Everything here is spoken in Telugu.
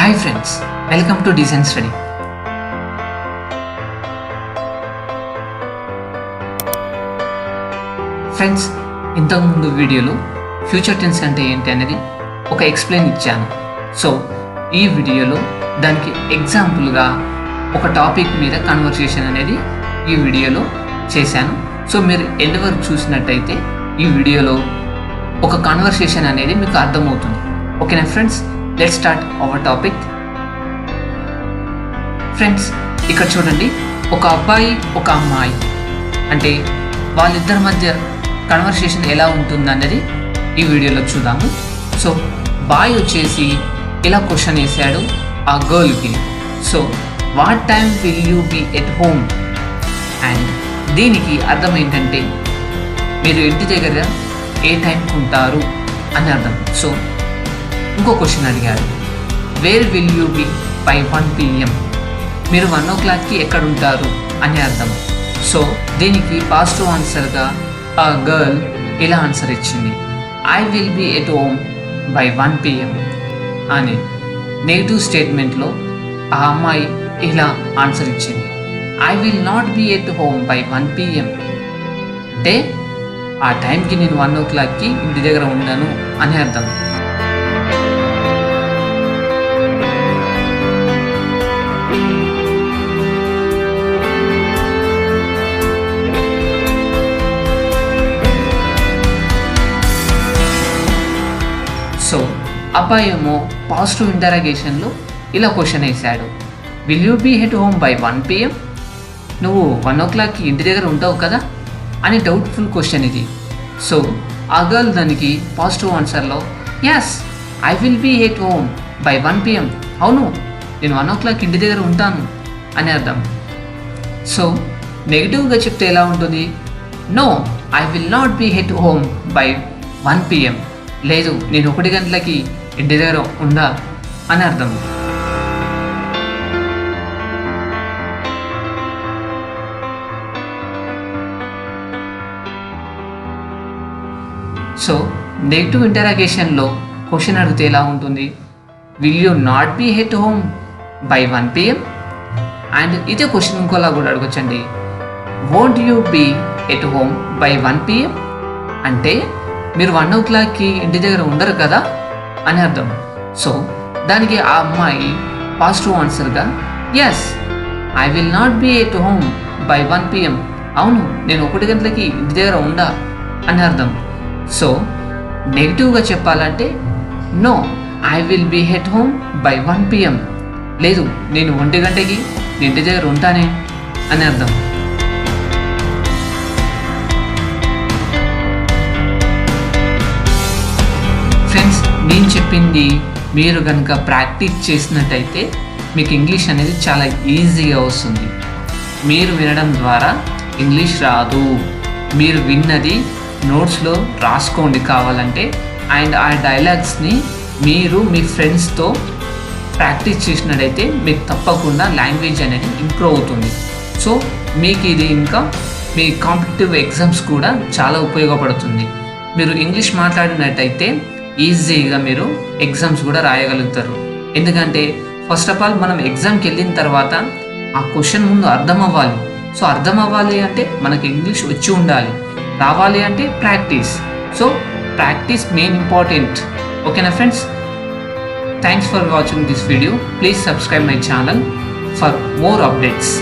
Hi friends, welcome to Decent Study. Friends, ఇంతకుముందు వీడియోలో ఫ్యూచర్ టెన్స్ అంటే ఏంటి అనేది ఒక ఎక్స్ప్లెయిన్ ఇచ్చాను. సో ఈ వీడియోలో దానికి ఎగ్జాంపుల్గా ఒక టాపిక్ మీద కన్వర్సేషన్ అనేది ఈ వీడియోలో చేశాను. సో మీరు ఎండ్ వరకు చూసినట్టయితే ఈ వీడియోలో ఒక కన్వర్సేషన్ అనేది మీకు అర్థమవుతుంది. ఓకేనా friends, let's start our topic. Friends, ఇక్కడ చూడండి, ఒక అబ్బాయి ఒక అమ్మాయి అంటే వాళ్ళిద్దరి మధ్య కన్వర్సేషన్ ఎలా ఉంటుందన్నది ఈ వీడియోలో చూద్దాము. సో బాయ్ వచ్చేసి ఇలా క్వశ్చన్ వేసాడు ఆ గర్ల్కి. So what time will you be at home? And దీనికి అర్థం ఏంటంటే మీరు ఇంటి దగ్గర ఏ టైంకి ఉంటారు అని అర్థం. సో ఇంకో క్వశ్చన్ అడిగారు, where will you be by 1 PM? మీరు 1 o'clockకి ఎక్కడ ఉంటారు అని అర్థం. సో దీనికి పాజిటివ్ ఆన్సర్గా ఆ గర్ల్ ఇలా ఆన్సర్ ఇచ్చింది, I will be at home by 1 PM అని. నెగిటివ్ స్టేట్మెంట్లో ఆ అమ్మాయి ఇలా ఆన్సర్ ఇచ్చింది, I will not be at home by 1 PM. అంటే ఆ టైంకి నేను 1 o'clockకి ఇంటి దగ్గర ఉండను అని అర్థం. సో అబ్బాయి ఏమో పాజిటివ్ ఇంటరాగేషన్లో ఇలా క్వశ్చన్ వేశాడు, will you be at home by 1 PM? నువ్వు 1 o'clockకి ఇంటి దగ్గర ఉంటావు కదా అని డౌట్ఫుల్ క్వశ్చన్ ఇది. సో ఆ గర్ల్ దానికి పాజిటివ్ ఆన్సర్లో yes I will be at home by 1 PM, అవును నేను 1 o'clock ఇంటి దగ్గర ఉంటాను అని అర్థం. సో నెగిటివ్గా చెప్తే ఎలా ఉంటుంది, no I will not be at home by 1 PM, లేదు నేను 1 గంటలకి ఇంటి దగ్గర ఉందా అని అర్థం. సో నెగిటివ్ ఇంటరాగేషన్లో క్వశ్చన్ అడిగితే ఎలా ఉంటుంది, will you not be at home by 1 PM? And ఇదే క్వశ్చన్ ఇంకోలా కూడా అడగొచ్చండి, won't you be at home by 1 PM? అంటే మీరు 1 o'clockకి ఇంటి దగ్గర ఉండరు కదా అని అర్థం. సో దానికి ఆ అమ్మాయి పాజిటివ్ ఆన్సర్గా yes I will not be at home by 1 PM, అవును నేను 1 గంటలకి ఇంటి దగ్గర ఉండా అని అర్థం. సో నెగిటివ్గా చెప్పాలంటే no I will be at home by 1 PM, లేదు నేను 1 గంటకి ఇంటి దగ్గర ఉంటానే అని అర్థం. ఫ్రెండ్స్, నేను చెప్పింది మీరు కనుక ప్రాక్టీస్ చేసినట్టయితే మీకు ఇంగ్లీష్ అనేది చాలా ఈజీగా వస్తుంది. మీరు వినడం ద్వారా ఇంగ్లీష్ రాదు, మీరు విన్నది నోట్స్లో రాసుకోండి కావాలంటే. అండ్ ఆ డైలాగ్స్ని మీరు మీ ఫ్రెండ్స్తో ప్రాక్టీస్ చేసినట్టయితే మీకు తప్పకుండా లాంగ్వేజ్ అనేది ఇంప్రూవ్ అవుతుంది. సో మీకు ఇది ఇంకా మీ కాంపిటేటివ్ ఎగ్జామ్స్ కూడా చాలా ఉపయోగపడుతుంది. మీరు ఇంగ్లీష్ మాట్లాడినట్టయితే ఈజీగా మీరు ఎగ్జామ్స్ కూడా రాయగలుగుతారు. ఎందుకంటే ఫస్ట్ ఆఫ్ ఆల్ మనం ఎగ్జామ్కి వెళ్ళిన తర్వాత ఆ క్వశ్చన్ ముందు అర్థం అవ్వాలి. సో అర్థం అవ్వాలి అంటే మనకి ఇంగ్లీష్ వచ్చి ఉండాలి, రావాలి అంటే practice. So practice main important. ఓకేనా friends, thanks for watching this video. Please subscribe my channel for more updates.